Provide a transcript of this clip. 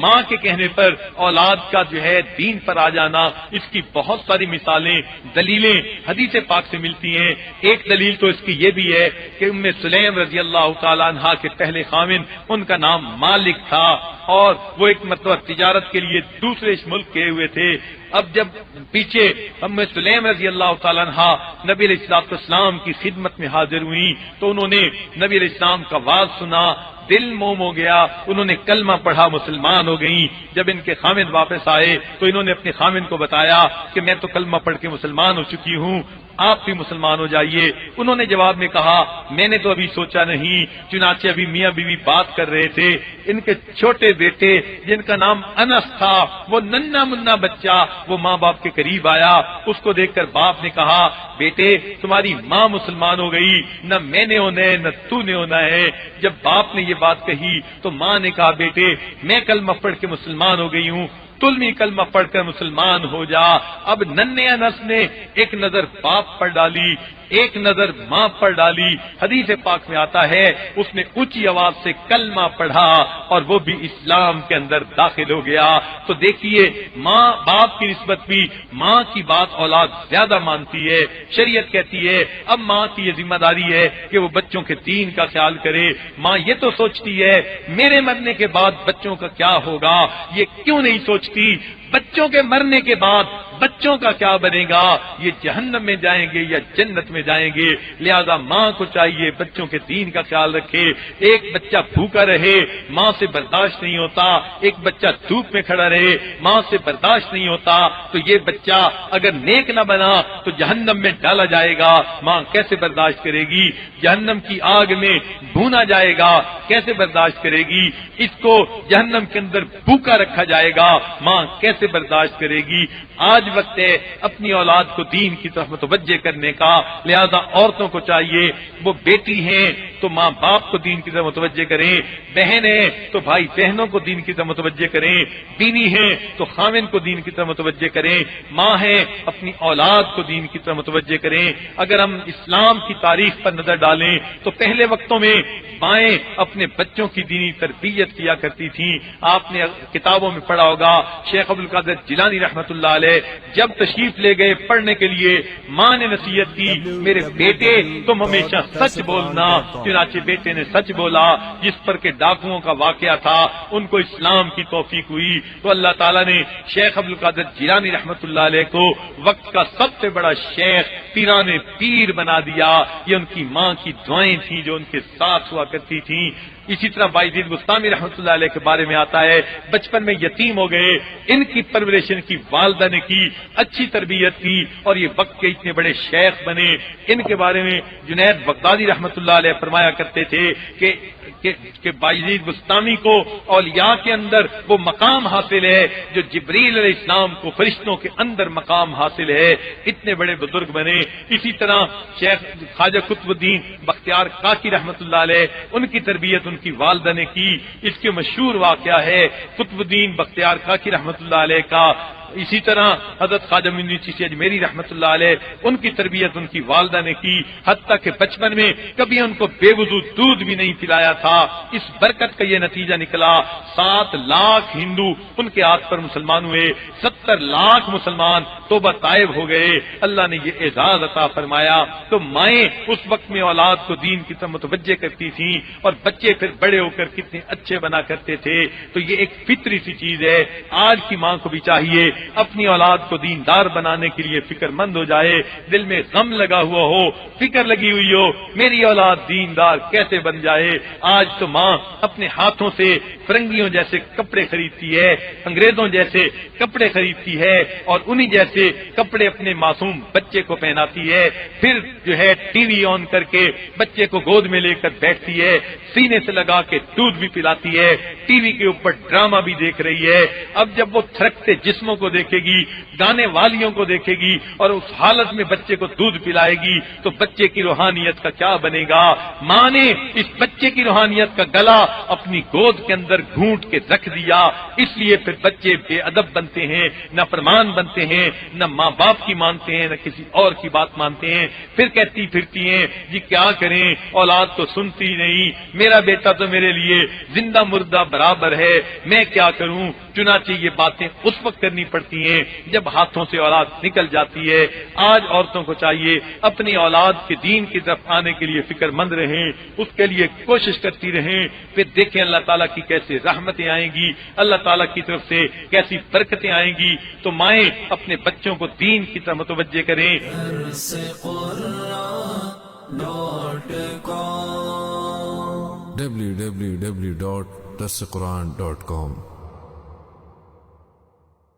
ماں کے کہنے پر اولاد کا جو ہے دین پر آ جانا، اس کی بہت ساری مثالیں، دلیلیں حدیث پاک سے ملتی ہیں۔ ایک دلیل تو اس کی یہ بھی ہے کہ ام سلیم رضی اللہ تعالیٰ عنہ کے پہلے خاوند، ان کا نام مالک تھا، اور وہ ایک مرتبہ تجارت کے لیے دوسرے ملک گئے ہوئے تھے۔ اب جب پیچھے ام سلیم رضی اللہ تعالیٰ عنہ نبی علیہ السلام کی خدمت میں حاضر ہوئی تو انہوں نے نبی علیہ السلام کا واز سنا، دل موم ہو گیا، انہوں نے کلمہ پڑھا، مسلمان ہو گئیں۔ جب ان کے خامد واپس آئے تو انہوں نے اپنے خامد کو بتایا کہ میں تو کلمہ پڑھ کے مسلمان ہو چکی ہوں، آپ بھی مسلمان ہو جائیے۔ انہوں نے جواب میں کہا میں نے تو ابھی سوچا نہیں۔ چنانچہ ابھی میاں بیوی بات کر رہے تھے، ان کے چھوٹے بیٹے جن کا نام انس تھا، وہ ننھا منا بچہ، وہ ماں باپ کے قریب آیا، اس کو دیکھ کر باپ نے کہا بیٹے تمہاری ماں مسلمان ہو گئی، نہ میں نے ہونا ہے نہ تو نے ہونا ہے۔ جب باپ نے یہ بات کہی تو ماں نے کہا بیٹے میں کلمہ پڑھ کے مسلمان ہو گئی ہوں، تم بھی کلمہ پڑھ کر مسلمان ہو جا۔ اب ننھے انس نے ایک نظر باپ پر ڈالی، ایک نظر ماں پر ڈالی۔ حدیث پاک میں آتا ہے اس نے اونچی آواز سے کلمہ پڑھا اور وہ بھی اسلام کے اندر داخل ہو گیا۔ تو دیکھیے ماں باپ کی نسبت بھی ماں کی بات اولاد زیادہ مانتی ہے۔ شریعت کہتی ہے اب ماں کی یہ ذمہ داری ہے کہ وہ بچوں کے دین کا خیال کرے۔ ماں یہ تو سوچتی ہے میرے مرنے کے بعد بچوں کا کیا ہوگا، یہ کیوں نہیں سوچتی بچوں کے مرنے کے بعد بچوں کا کیا بنے گا، یہ جہنم میں جائیں گے یا جنت میں جائیں گے۔ لہذا ماں کو چاہیے بچوں کے دین کا خیال رکھے۔ ایک بچہ بھوکا رہے ماں سے برداشت نہیں ہوتا، ایک بچہ دھوپ میں کھڑا رہے ماں سے برداشت نہیں ہوتا، تو یہ بچہ اگر نیک نہ بنا تو جہنم میں ڈالا جائے گا، ماں کیسے برداشت کرے گی؟ جہنم کی آگ میں بھونا جائے گا، کیسے برداشت کرے گی؟ اس کو جہنم کے اندر بھوکا رکھا جائے گا، ماں کیسے برداشت کرے گی؟ آج وقت ہے اپنی اولاد کو دین کی طرف متوجہ کرنے کا۔ لہذا عورتوں کو چاہیے وہ بیٹی ہیں تو ماں باپ کو دین کی طرف متوجہ کریں، بہن ہیں تو بھائی بہنوں کو دین کی طرف متوجہ کریں، بیوی ہیں تو خاوند کو دین کی طرف متوجہ کریں، ماں ہیں اپنی اولاد کو دین کی طرف متوجہ کریں۔ اگر ہم اسلام کی تاریخ پر نظر ڈالیں تو پہلے وقتوں میں مائیں اپنے بچوں کی دینی تربیت کیا کرتی تھیں۔ آپ نے کتابوں میں پڑھا ہوگا شیخ عبدالقادر جیلانی رحمۃ اللہ علیہ جب تشریف لے گئے پڑھنے کے لیے، ماں نے نصیحت کی میرے بیٹے تم ہمیشہ سچ بولنا۔ چنانچہ بیٹے نے سچ بولا، جس پر کہ ڈاکوؤں کا واقعہ تھا ان کو اسلام کی توفیق ہوئی۔ تو اللہ تعالیٰ نے شیخ عبدالقادر جیلانی رحمۃ اللہ علیہ کو وقت کا سب سے بڑا شیخ، پیران پیر بنا دیا۔ یہ ان کی ماں کی دعائیں تھیں جو ان کے ساتھ ہوا کرتی تھیں۔ اسی طرح بایزید بستامی رحمۃ اللہ علیہ کے بارے میں آتا ہے بچپن میں یتیم ہو گئے، ان کی پرورش ان کی والدہ نے کی، اچھی تربیت کی اور یہ وقت کے اتنے بڑے شیخ بنے۔ ان کے بارے میں جنید بغدادی رحمۃ اللہ علیہ فرمایا کرتے تھے کہ بایزید بستامی کو اولیاء کے اندر وہ مقام حاصل ہے جو جبریل علیہ السلام کو فرشتوں کے اندر مقام حاصل ہے۔ اتنے بڑے بزرگ بنے۔ اسی طرح شیخ خواجہ قطب الدین بختیار کاکی رحمۃ اللہ علیہ، ان کی تربیت ان کی والدہ نے کی۔ اس کے مشہور واقعہ ہے قطب الدین بختیار کاکی رحمۃ اللہ علیہ کا۔ اسی طرح حضرت خواجہ معین چشتی اجمیری رحمۃ اللہ علیہ، ان کی تربیت ان کی والدہ نے کی، حتیٰ کہ بچپن میں کبھی ان کو بے وضو دودھ بھی نہیں پلایا تھا۔ اس برکت کا یہ نتیجہ نکلا 7 لاکھ ہندو ان کے ہاتھ پر مسلمان ہوئے، 70 لاکھ مسلمان توبہ طائب ہو گئے۔ اللہ نے یہ اعزاز عطا فرمایا۔ تو مائیں اس وقت میں اولاد کو دین کی طرف متوجہ کرتی تھیں اور بچے پھر بڑے ہو کر کتنے اچھے بنا کرتے تھے۔ تو یہ ایک فطری سی چیز ہے۔ آج کی ماں کو بھی چاہیے اپنی اولاد کو دیندار بنانے کے لیے فکر مند ہو جائے، دل میں غم لگا ہوا ہو، فکر لگی ہوئی ہو میری اولاد دیندار کیسے بن جائے۔ آج تو ماں اپنے ہاتھوں سے فرنگیوں جیسے کپڑے خریدتی ہے، انگریزوں جیسے کپڑے خریدتی ہے اور انہی جیسے کپڑے اپنے معصوم بچے کو پہناتی ہے، پھر جو ہے ٹی وی آن کر کے بچے کو گود میں لے کر بیٹھتی ہے، سینے سے لگا کے دودھ بھی پلاتی ہے، ٹی وی کے اوپر ڈرامہ بھی دیکھ رہی ہے۔ اب جب وہ تھرکتے جسموں کو دیکھے گی، گانے والیوں کو دیکھے گی اور اس حالت میں بچے کو دودھ پلائے گی تو بچے کی روحانیت کا کیا بنے گا؟ ماں نے اس بچے کی روحانیت کا گلا اپنی گود کے اندر گھونٹ کے رکھ دیا، اس لیے پھر بچے بے ادب بنتے ہیں، نہ فرمان بنتے ہیں، نہ ماں باپ کی مانتے ہیں، نہ کسی اور کی بات مانتے ہیں، پھر کہتی پھرتی ہیں جی کیا کریں، اولاد تو سنتی نہیں، میرا بیٹا تو میرے لیے زندہ مردہ برابر ہے، میں کیا کروں؟ چنانچہ یہ باتیں اس وقت کرنی پڑتی ہیں جب ہاتھوں سے اولاد نکل جاتی ہے۔ آج عورتوں کو چاہیے اپنی اولاد کے دین کی طرف آنے کے لیے فکر مند رہیں، اس کے لیے کوشش کرتی رہیں، پھر دیکھیں اللہ تعالیٰ کی کیسے رحمتیں آئیں گی، اللہ تعالیٰ کی طرف سے کیسی برکتیں آئیں گی۔ تو مائیں اپنے بچوں کو دین کی طرف متوجہ کریں۔ www.darsequran.com